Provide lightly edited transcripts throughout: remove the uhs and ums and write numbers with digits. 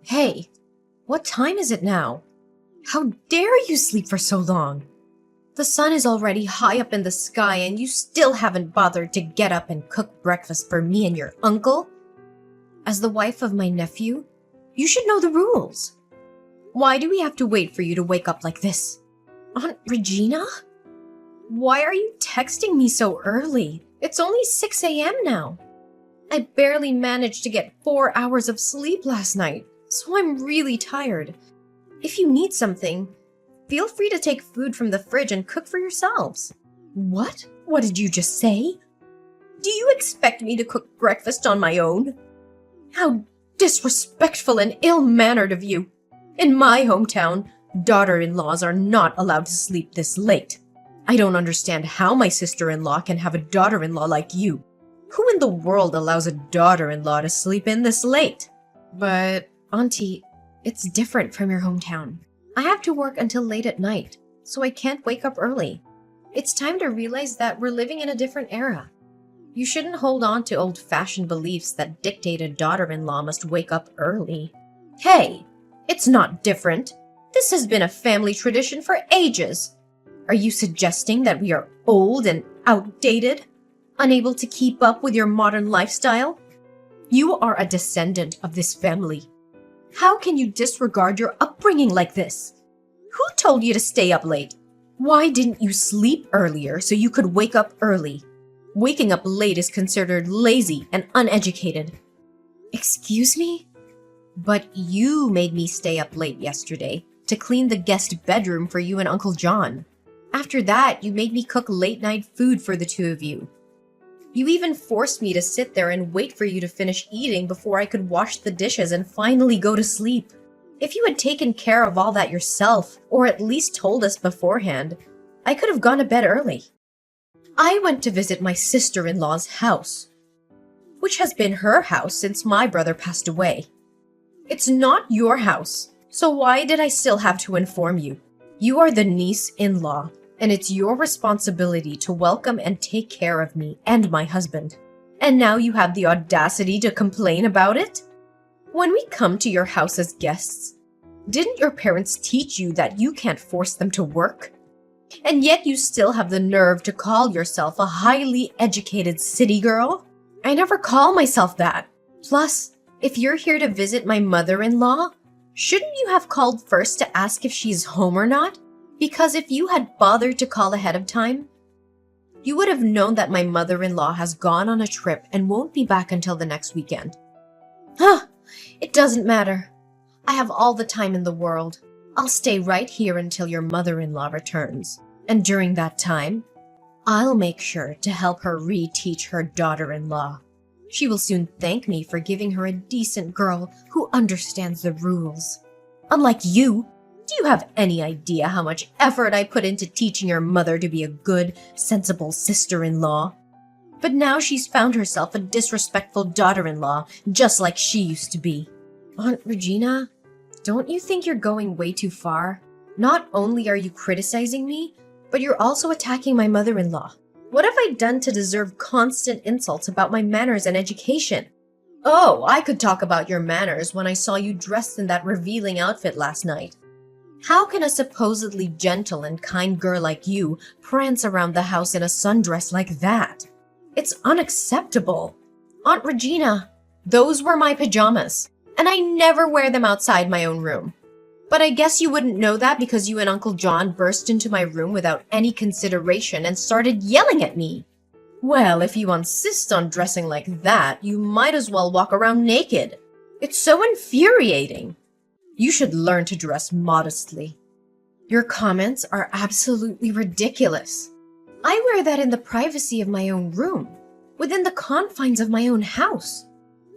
Hey, what time is it now? How dare you sleep for so long? The sun is already high up in the sky and you still haven't bothered to get up and cook breakfast for me and your uncle? As the wife of my nephew, you should know the rules. Why do we have to wait for you to wake up like this? Aunt Regina? Why are you texting me so early? It's only 6 a.m. now. I barely managed to get 4 hours of sleep last night, so I'm really tired. If you need something, feel free to take food from the fridge and cook for yourselves. What? What did you just say? Do you expect me to cook breakfast on my own? How disrespectful and ill-mannered of you. In my hometown, daughter-in-laws are not allowed to sleep this late. I don't understand how my sister-in-law can have a daughter-in-law like you. Who in the world allows a daughter-in-law to sleep in this late? But, Auntie, it's different from your hometown. I have to work until late at night, so I can't wake up early. It's time to realize that we're living in a different era. You shouldn't hold on to old-fashioned beliefs that dictate a daughter-in-law must wake up early. Hey, it's not different. This has been a family tradition for ages. Are you suggesting that we are old and outdated? Unable to keep up with your modern lifestyle? You are a descendant of this family. How can you disregard your upbringing like this? Who told you to stay up late? Why didn't you sleep earlier so you could wake up early? Waking up late is considered lazy and uneducated. Excuse me? But you made me stay up late yesterday to clean the guest bedroom for you and Uncle John. After that, you made me cook late-night food for the two of you. You even forced me to sit there and wait for you to finish eating before I could wash the dishes and finally go to sleep. If you had taken care of all that yourself, or at least told us beforehand, I could have gone to bed early. I went to visit my sister-in-law's house, which has been her house since my brother passed away. It's not your house, so why did I still have to inform you? You are the niece-in-law, and it's your responsibility to welcome and take care of me and my husband. And now you have the audacity to complain about it? When we come to your house as guests, didn't your parents teach you that you can't force them to work? And yet you still have the nerve to call yourself a highly educated city girl? I never call myself that. Plus, if you're here to visit my mother-in-law, shouldn't you have called first to ask if she's home or not? Because if you had bothered to call ahead of time, you would have known that my mother-in-law has gone on a trip and won't be back until the next weekend. Huh, it doesn't matter. I have all the time in the world. I'll stay right here until your mother-in-law returns. And during that time, I'll make sure to help her reteach her daughter-in-law. She will soon thank me for giving her a decent girl who understands the rules. Unlike you, do you have any idea how much effort I put into teaching your mother to be a good, sensible sister-in-law? But now she's found herself a disrespectful daughter-in-law, just like she used to be. Aunt Regina, don't you think you're going way too far? Not only are you criticizing me, but you're also attacking my mother-in-law. What have I done to deserve constant insults about my manners and education? Oh, I could talk about your manners when I saw you dressed in that revealing outfit last night. How can a supposedly gentle and kind girl like you prance around the house in a sundress like that? It's unacceptable. Aunt Regina, those were my pajamas, and I never wear them outside my own room. But I guess you wouldn't know that because you and Uncle John burst into my room without any consideration and started yelling at me. Well, if you insist on dressing like that, you might as well walk around naked. It's so infuriating. You should learn to dress modestly. Your comments are absolutely ridiculous. I wear that in the privacy of my own room, within the confines of my own house.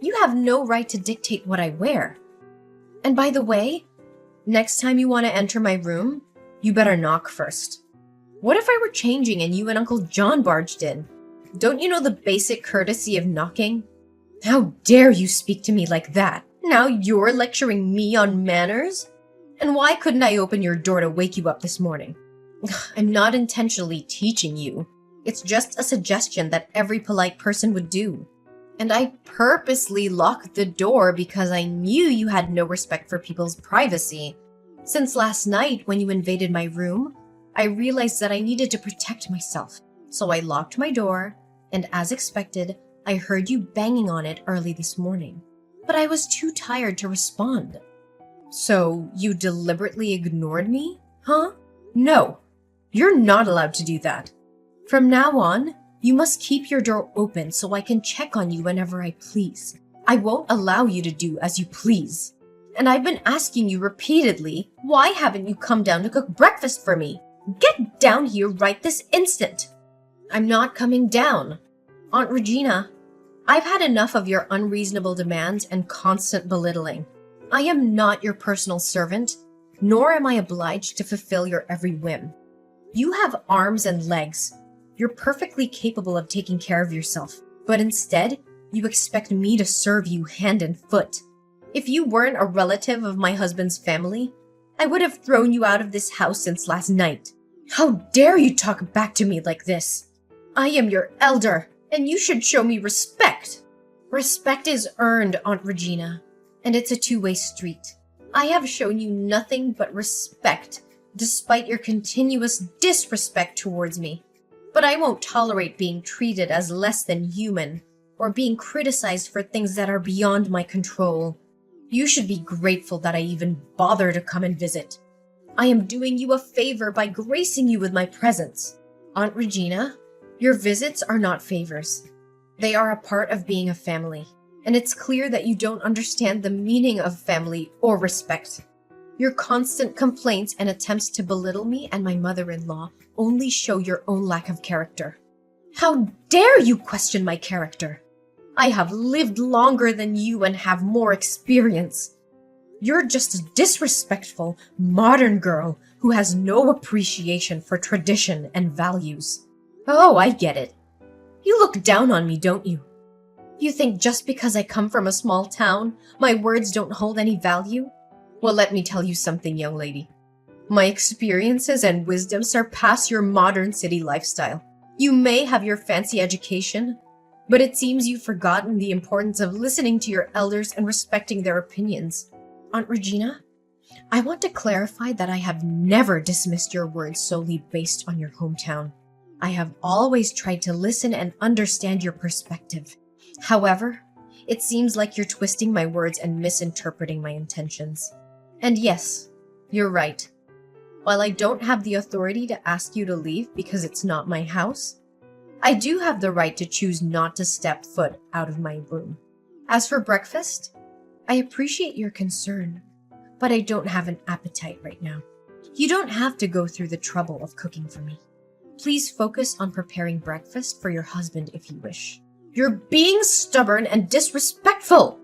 You have no right to dictate what I wear. And by the way, next time you want to enter my room, you better knock first. What if I were changing and you and Uncle John barged in? Don't you know the basic courtesy of knocking? How dare you speak to me like that? Now you're lecturing me on manners? And why couldn't I open your door to wake you up this morning? I'm not intentionally teaching you. It's just a suggestion that every polite person would do. And I purposely locked the door because I knew you had no respect for people's privacy. Since last night, when you invaded my room, I realized that I needed to protect myself. So I locked my door, and as expected, I heard you banging on it early this morning. But I was too tired to respond. So you deliberately ignored me? Huh? No, you're not allowed to do that. From now on, you must keep your door open so I can check on you whenever I please. I won't allow you to do as you please. And I've been asking you repeatedly, why haven't you come down to cook breakfast for me? Get down here right this instant. I'm not coming down. Aunt Regina, I've had enough of your unreasonable demands and constant belittling. I am not your personal servant, nor am I obliged to fulfill your every whim. You have arms and legs. You're perfectly capable of taking care of yourself, but instead, you expect me to serve you hand and foot. If you weren't a relative of my husband's family, I would have thrown you out of this house since last night. How dare you talk back to me like this? I am your elder, and you should show me respect. Respect is earned, Aunt Regina, and it's a two-way street. I have shown you nothing but respect, despite your continuous disrespect towards me. But I won't tolerate being treated as less than human, or being criticized for things that are beyond my control. You should be grateful that I even bother to come and visit. I am doing you a favor by gracing you with my presence. Aunt Regina, your visits are not favors. They are a part of being a family, and it's clear that you don't understand the meaning of family or respect. Your constant complaints and attempts to belittle me and my mother-in-law only show your own lack of character. How dare you question my character? I have lived longer than you and have more experience. You're just a disrespectful, modern girl who has no appreciation for tradition and values. Oh, I get it. You look down on me, don't you? You think just because I come from a small town, my words don't hold any value? Well, let me tell you something, young lady. My experiences and wisdom surpass your modern city lifestyle. You may have your fancy education, but it seems you've forgotten the importance of listening to your elders and respecting their opinions. Aunt Regina, I want to clarify that I have never dismissed your words solely based on your hometown. I have always tried to listen and understand your perspective. However, it seems like you're twisting my words and misinterpreting my intentions. And yes, you're right. While I don't have the authority to ask you to leave because it's not my house, I do have the right to choose not to step foot out of my room. As for breakfast, I appreciate your concern, but I don't have an appetite right now. You don't have to go through the trouble of cooking for me. Please focus on preparing breakfast for your husband if you wish. You're being stubborn and disrespectful.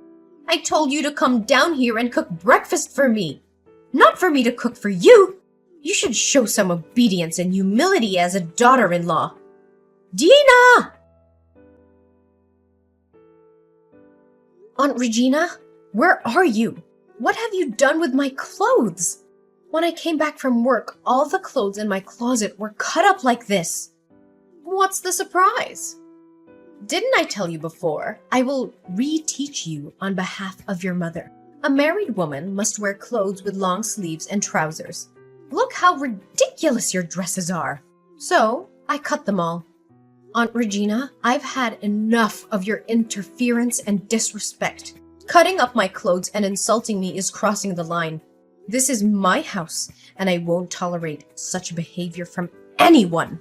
I told you to come down here and cook breakfast for me, not for me to cook for you. You should show some obedience and humility as a daughter-in-law. Dina! Aunt Regina, where are you? What have you done with my clothes? When I came back from work, all the clothes in my closet were cut up like this. What's the surprise? Didn't I tell you before? I will reteach you on behalf of your mother. A married woman must wear clothes with long sleeves and trousers. Look how ridiculous your dresses are. So, I cut them all. Aunt Regina, I've had enough of your interference and disrespect. Cutting up my clothes and insulting me is crossing the line. This is my house, and I won't tolerate such behavior from anyone,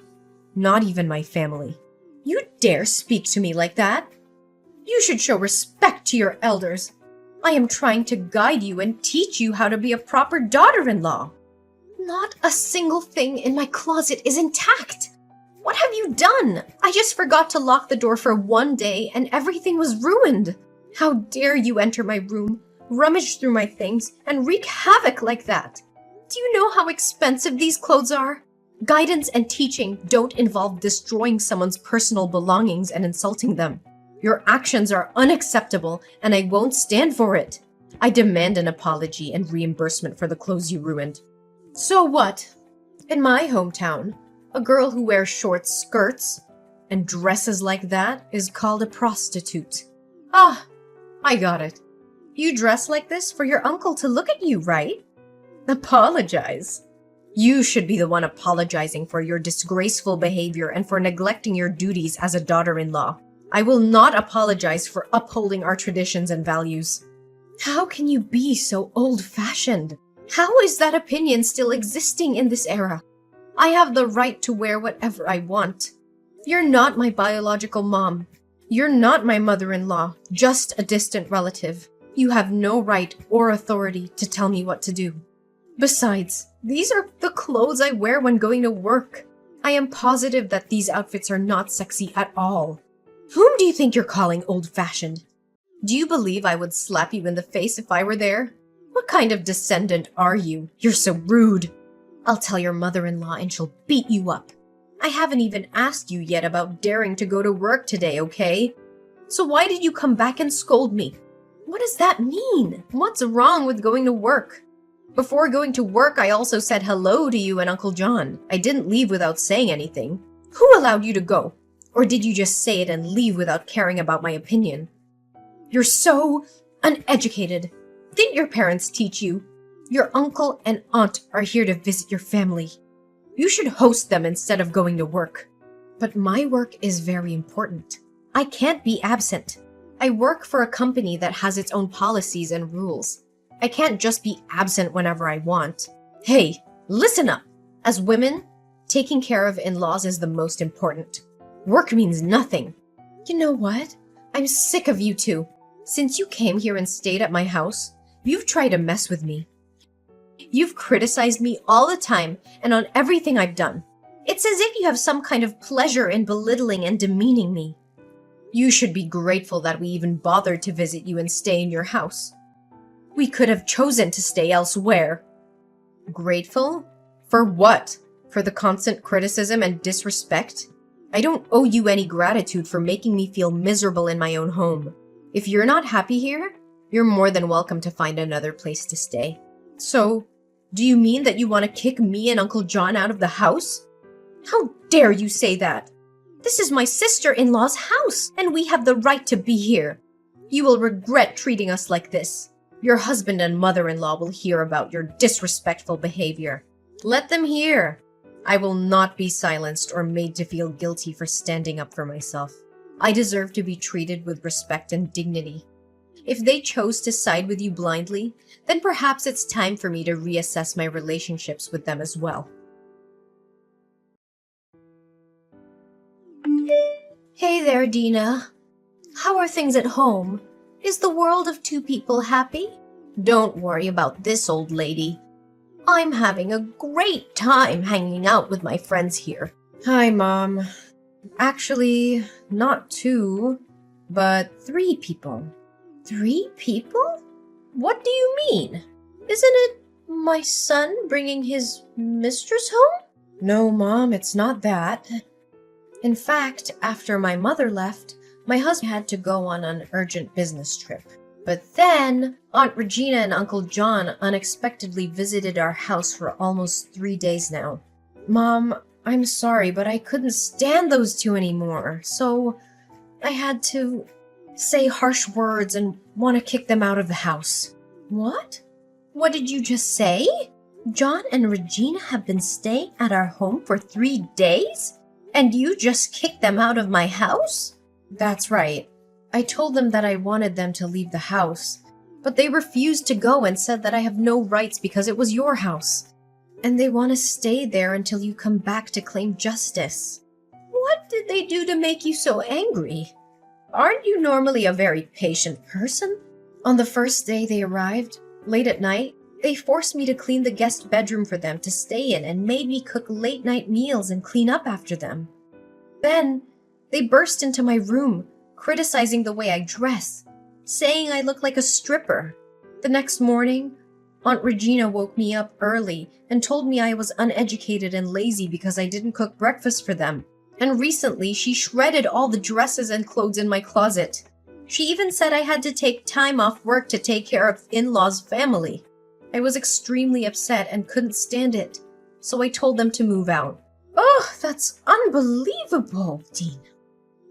not even my family. You dare speak to me like that? You should show respect to your elders. I am trying to guide you and teach you how to be a proper daughter-in-law. Not a single thing in my closet is intact. What have you done? I just forgot to lock the door for one day and everything was ruined. How dare you enter my room, rummage through my things, and wreak havoc like that? Do you know how expensive these clothes are? Guidance and teaching don't involve destroying someone's personal belongings and insulting them. Your actions are unacceptable, and I won't stand for it. I demand an apology and reimbursement for the clothes you ruined. So what? In my hometown, a girl who wears short skirts and dresses like that is called a prostitute. Ah, I got it. You dress like this for your uncle to look at you, right? Apologize. You should be the one apologizing for your disgraceful behavior and for neglecting your duties as a daughter-in-law. I will not apologize for upholding our traditions and values. How can you be so old-fashioned? How is that opinion still existing in this era? I have the right to wear whatever I want. You're not my biological mom. You're not my mother-in-law, just a distant relative. You have no right or authority to tell me what to do. Besides, these are the clothes I wear when going to work. I am positive that these outfits are not sexy at all. Whom do you think you're calling old-fashioned? Do you believe I would slap you in the face if I were there? What kind of descendant are you? You're so rude. I'll tell your mother-in-law and she'll beat you up. I haven't even asked you yet about daring to go to work today, okay? So why did you come back and scold me? What does that mean? What's wrong with going to work? Before going to work, I also said hello to you and Uncle John. I didn't leave without saying anything. Who allowed you to go? Or did you just say it and leave without caring about my opinion? You're so uneducated. Didn't your parents teach you? Your uncle and aunt are here to visit your family. You should host them instead of going to work. But my work is very important. I can't be absent. I work for a company that has its own policies and rules. I can't just be absent whenever I want. Hey, listen up. As women, taking care of in-laws is the most important. Work means nothing. You know what? I'm sick of you two. Since you came here and stayed at my house, you've tried to mess with me. You've criticized me all the time and on everything I've done. It's as if you have some kind of pleasure in belittling and demeaning me. You should be grateful that we even bothered to visit you and stay in your house. We could have chosen to stay elsewhere. Grateful? For what? For the constant criticism and disrespect? I don't owe you any gratitude for making me feel miserable in my own home. If you're not happy here, you're more than welcome to find another place to stay. So, do you mean that you want to kick me and Uncle John out of the house? How dare you say that? This is my sister-in-law's house, and we have the right to be here. You will regret treating us like this. Your husband and mother-in-law will hear about your disrespectful behavior. Let them hear. I will not be silenced or made to feel guilty for standing up for myself. I deserve to be treated with respect and dignity. If they chose to side with you blindly, then perhaps it's time for me to reassess my relationships with them as well. Hey there, Dina. How are things at home? Is the world of two people happy? Don't worry about this old lady. I'm having a great time hanging out with my friends here. Hi, Mom. Actually, not two, but 3 people. 3 people? What do you mean? Isn't it my son bringing his mistress home? No, Mom, it's not that. In fact, after my mother left, my husband had to go on an urgent business trip. But then, Aunt Regina and Uncle John unexpectedly visited our house for almost 3 days now. Mom, I'm sorry, but I couldn't stand those 2 anymore, so I had to say harsh words and want to kick them out of the house. What? What did you just say? John and Regina have been staying at our home for 3 days? And you just kicked them out of my house? That's right. I told them that I wanted them to leave the house, but they refused to go and said that I have no rights because it was your house. And they want to stay there until you come back to claim justice. What did they do to make you so angry? Aren't you normally a very patient person? On the first day they arrived, late at night, they forced me to clean the guest bedroom for them to stay in and made me cook late-night meals and clean up after them. Then, they burst into my room, criticizing the way I dress, saying I look like a stripper. The next morning, Aunt Regina woke me up early and told me I was uneducated and lazy because I didn't cook breakfast for them. And recently, she shredded all the dresses and clothes in my closet. She even said I had to take time off work to take care of in-laws' family. I was extremely upset and couldn't stand it, so I told them to move out. Oh, that's unbelievable, Dean.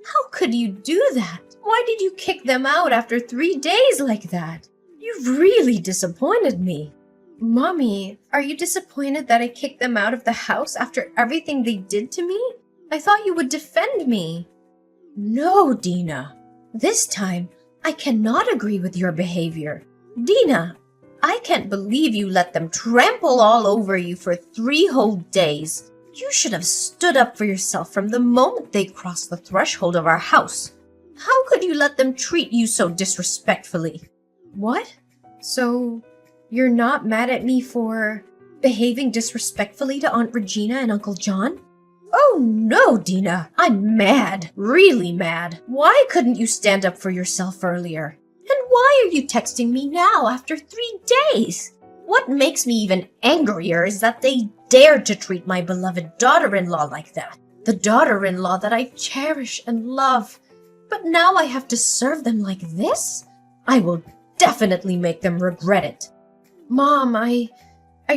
How could you do that? Why did you kick them out after 3 days like that? You've really disappointed me. Mommy, are you disappointed that I kicked them out of the house after everything they did to me? I thought you would defend me. No, Dina. This time, I cannot agree with your behavior. Dina, I can't believe you let them trample all over you for 3 whole days. You should have stood up for yourself from the moment they crossed the threshold of our house. How could you let them treat you so disrespectfully? What? So, you're not mad at me for behaving disrespectfully to Aunt Regina and Uncle John? Oh no, Dina, I'm mad, really mad. Why couldn't you stand up for yourself earlier? And why are you texting me now after 3 days? What makes me even angrier is that they dared to treat my beloved daughter-in-law like that. The daughter-in-law that I cherish and love. But now I have to serve them like this? I will definitely make them regret it. Mom, I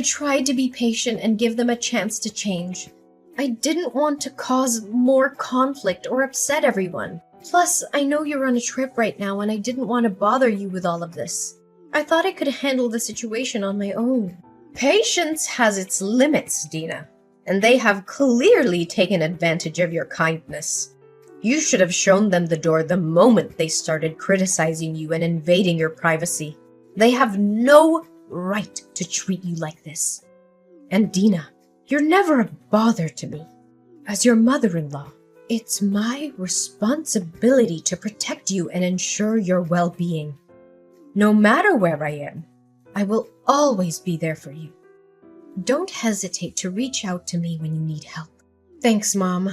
tried to be patient and give them a chance to change. I didn't want to cause more conflict or upset everyone. Plus, I know you're on a trip right now and I didn't want to bother you with all of this. I thought I could handle the situation on my own. Patience has its limits, Dina, and they have clearly taken advantage of your kindness. You should have shown them the door the moment they started criticizing you and invading your privacy. They have no right to treat you like this. And Dina, you're never a bother to me. As your mother-in-law, it's my responsibility to protect you and ensure your well-being. No matter where I am, I will always be there for you. Don't hesitate to reach out to me when you need help. Thanks, Mom.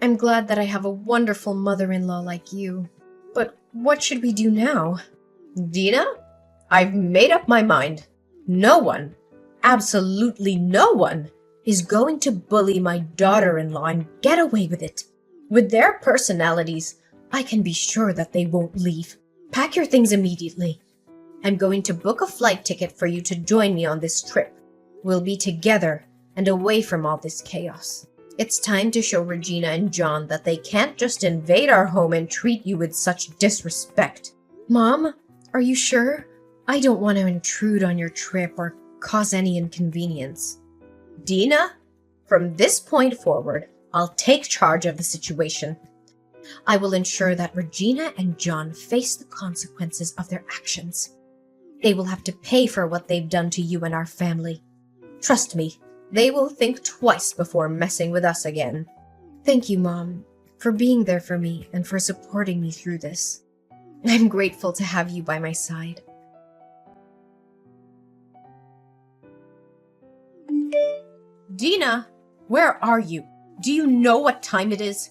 I'm glad that I have a wonderful mother-in-law like you. But what should we do now? Dina, I've made up my mind. No one, absolutely no one, is going to bully my daughter-in-law and get away with it. With their personalities, I can be sure that they won't leave. Pack your things immediately. I'm going to book a flight ticket for you to join me on this trip. We'll be together and away from all this chaos. It's time to show Regina and John that they can't just invade our home and treat you with such disrespect. Mom, are you sure? I don't want to intrude on your trip or cause any inconvenience. Dina, from this point forward, I'll take charge of the situation. I will ensure that Regina and John face the consequences of their actions. They will have to pay for what they've done to you and our family. Trust me, they will think twice before messing with us again. Thank you, Mom, for being there for me and for supporting me through this. I'm grateful to have you by my side. Dina, where are you? Do you know what time it is?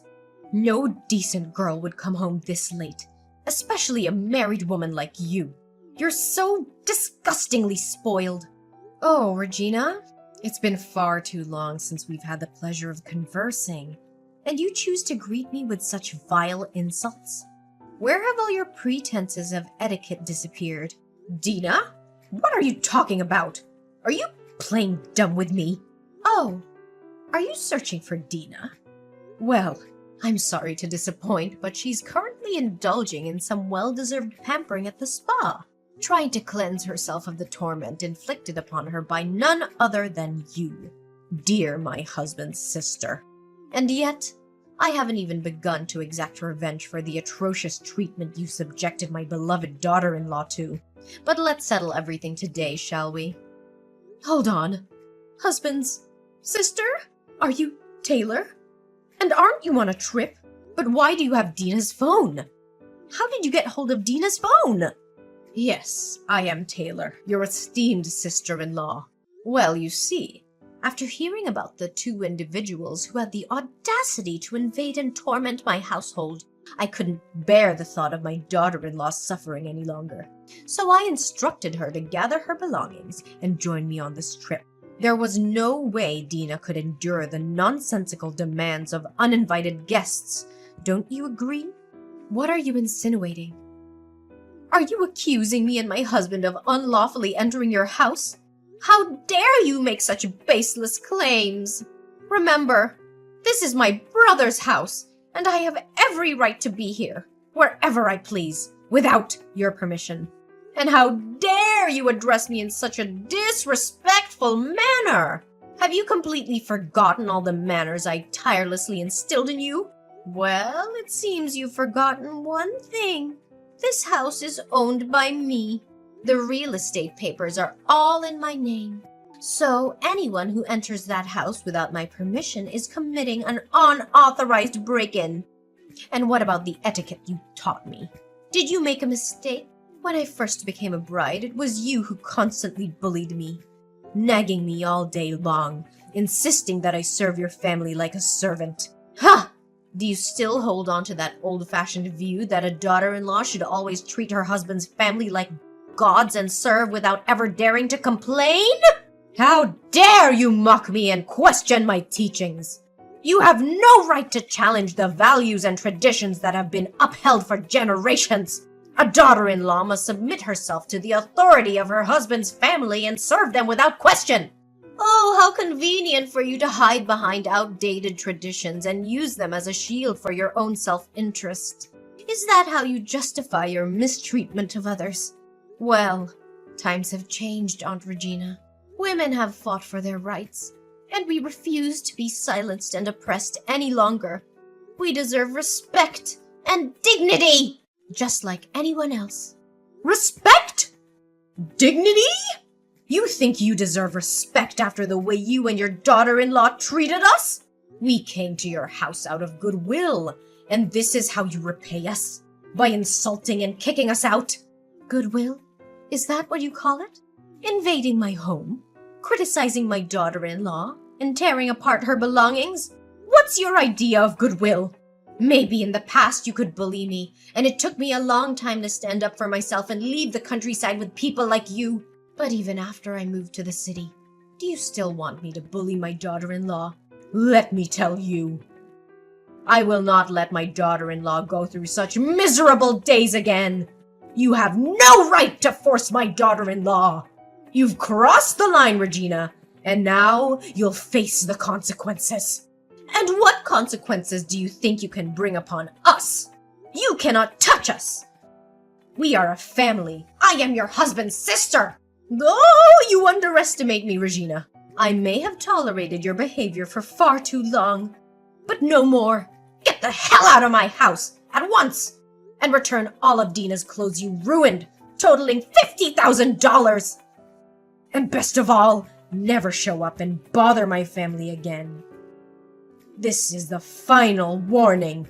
No decent girl would come home this late, especially a married woman like you. You're so disgustingly spoiled. Oh, Regina, it's been far too long since we've had the pleasure of conversing, and you choose to greet me with such vile insults? Where have all your pretenses of etiquette disappeared? Dina, what are you talking about? Are you playing dumb with me? Oh, are you searching for Dina? Well, I'm sorry to disappoint, but she's currently indulging in some well-deserved pampering at the spa, trying to cleanse herself of the torment inflicted upon her by none other than you, dear my husband's sister. And yet, I haven't even begun to exact revenge for the atrocious treatment you subjected my beloved daughter-in-law to. But let's settle everything today, shall we? Hold on. Husband's sister? Are you Taylor? And aren't you on a trip? But why do you have Dina's phone? How did you get hold of Dina's phone? Yes, I am Taylor, your esteemed sister-in-law. Well, you see, after hearing about the 2 individuals who had the audacity to invade and torment my household, I couldn't bear the thought of my daughter-in-law suffering any longer. So I instructed her to gather her belongings and join me on this trip. There was no way Dina could endure the nonsensical demands of uninvited guests. Don't you agree? What are you insinuating? Are you accusing me and my husband of unlawfully entering your house? How dare you make such baseless claims? Remember, this is my brother's house, and I have every right to be here. wherever I please, without your permission. And how dare you address me in such a disrespectful manner? Have you completely forgotten all the manners I tirelessly instilled in you? Well, it seems you've forgotten one thing. This house is owned by me. The real estate papers are all in my name. So anyone who enters that house without my permission is committing an unauthorized break-in. And what about the etiquette you taught me? Did you make a mistake? When I first became a bride, it was you who constantly bullied me, nagging me all day long, insisting that I serve your family like a servant. Ha! Do you still hold on to that old-fashioned view that a daughter-in-law should always treat her husband's family like gods and serve without ever daring to complain? How dare you mock me and question my teachings? You have no right to challenge the values and traditions that have been upheld for generations. A daughter-in-law must submit herself to the authority of her husband's family and serve them without question. Oh, how convenient for you to hide behind outdated traditions and use them as a shield for your own self-interest. Is that how you justify your mistreatment of others? Well, times have changed, Aunt Regina. Women have fought for their rights, and we refuse to be silenced and oppressed any longer. We deserve respect and dignity, just like anyone else. Respect? Dignity? You think you deserve respect after the way you and your daughter-in-law treated us? We came to your house out of goodwill, and this is how you repay us? By insulting and kicking us out? Goodwill? Is that what you call it? Invading my home? Criticizing my daughter-in-law? And tearing apart her belongings? What's your idea of goodwill? Maybe in the past you could bully me, and it took me a long time to stand up for myself and leave the countryside with people like you. But even after I moved to the city, do you still want me to bully my daughter-in-law? Let me tell you, I will not let my daughter-in-law go through such miserable days again. You have no right to force my daughter-in-law. You've crossed the line, Regina, and now you'll face the consequences. And what consequences do you think you can bring upon us? You cannot touch us. We are a family. I am your husband's sister. Oh, you underestimate me, Regina. I may have tolerated your behavior for far too long, but no more. Get the hell out of my house at once and return all of Dina's clothes you ruined, totaling $50,000. And best of all, never show up and bother my family again. This is the final warning.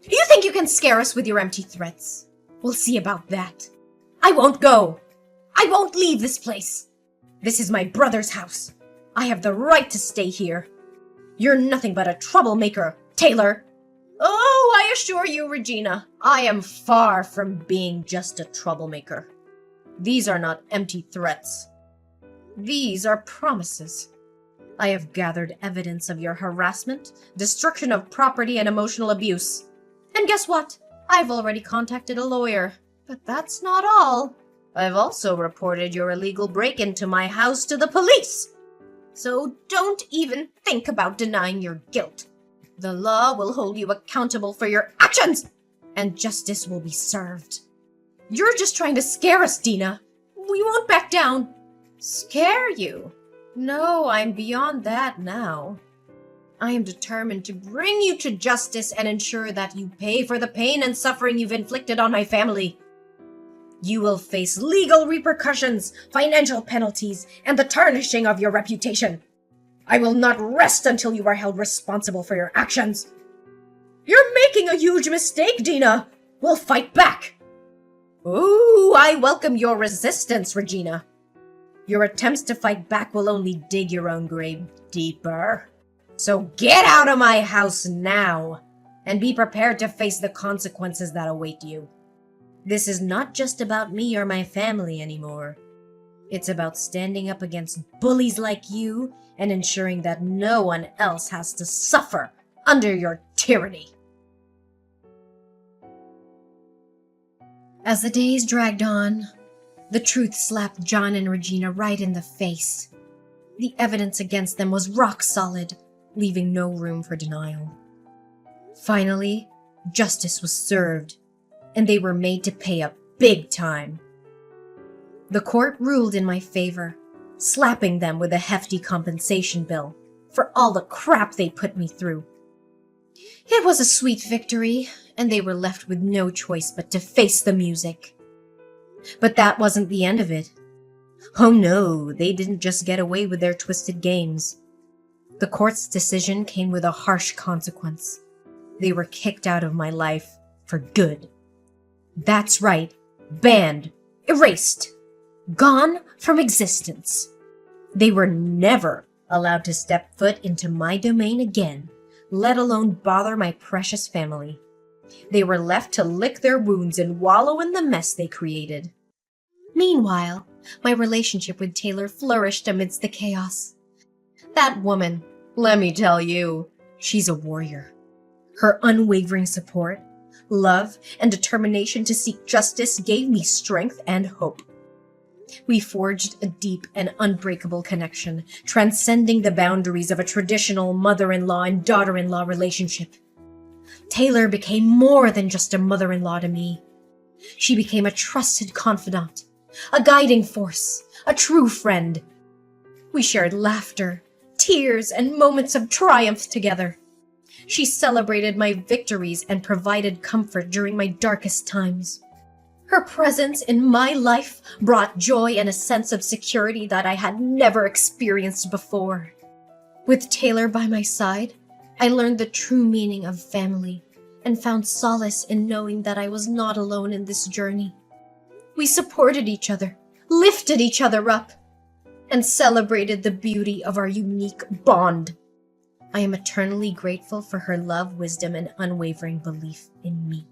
You think you can scare us with your empty threats? We'll see about that. I won't go. I won't leave this place. This is my brother's house. I have the right to stay here. You're nothing but a troublemaker, Taylor. Oh, I assure you, Regina, I am far from being just a troublemaker. These are not empty threats. These are promises. I have gathered evidence of your harassment, destruction of property, and emotional abuse. And guess what? I've already contacted a lawyer. But that's not all. I've also reported your illegal break into my house to the police. So don't even think about denying your guilt. The law will hold you accountable for your actions, and justice will be served. You're just trying to scare us, Dina. We won't back down. Scare you? No, I'm beyond that now. I am determined to bring you to justice and ensure that you pay for the pain and suffering you've inflicted on my family. You will face legal repercussions, financial penalties, and the tarnishing of your reputation. I will not rest until you are held responsible for your actions. You're making a huge mistake, Dina. We'll fight back. Ooh, I welcome your resistance, Regina. Your attempts to fight back will only dig your own grave deeper. So get out of my house now, and be prepared to face the consequences that await you. This is not just about me or my family anymore. It's about standing up against bullies like you and ensuring that no one else has to suffer under your tyranny. As the days dragged on, the truth slapped John and Regina right in the face. The evidence against them was rock solid, leaving no room for denial. Finally, justice was served, and they were made to pay up big time. The court ruled in my favor, slapping them with a hefty compensation bill for all the crap they put me through. It was a sweet victory, and they were left with no choice but to face the music. But that wasn't the end of it. Oh no, they didn't just get away with their twisted games. The court's decision came with a harsh consequence. They were kicked out of my life for good. That's right, banned, erased, gone from existence. They were never allowed to step foot into my domain again, let alone bother my precious family. They were left to lick their wounds and wallow in the mess they created. Meanwhile, my relationship with Taylor flourished amidst the chaos. That woman, let me tell you, she's a warrior. Her unwavering support, love, and determination to seek justice gave me strength and hope. We forged a deep and unbreakable connection, transcending the boundaries of a traditional mother-in-law and daughter-in-law relationship. Taylor became more than just a mother-in-law to me. She became a trusted confidant, a guiding force, a true friend. We shared laughter, tears, and moments of triumph together. She celebrated my victories and provided comfort during my darkest times. Her presence in my life brought joy and a sense of security that I had never experienced before. With Taylor by my side, I learned the true meaning of family and found solace in knowing that I was not alone in this journey. We supported each other, lifted each other up, and celebrated the beauty of our unique bond. I am eternally grateful for her love, wisdom, and unwavering belief in me.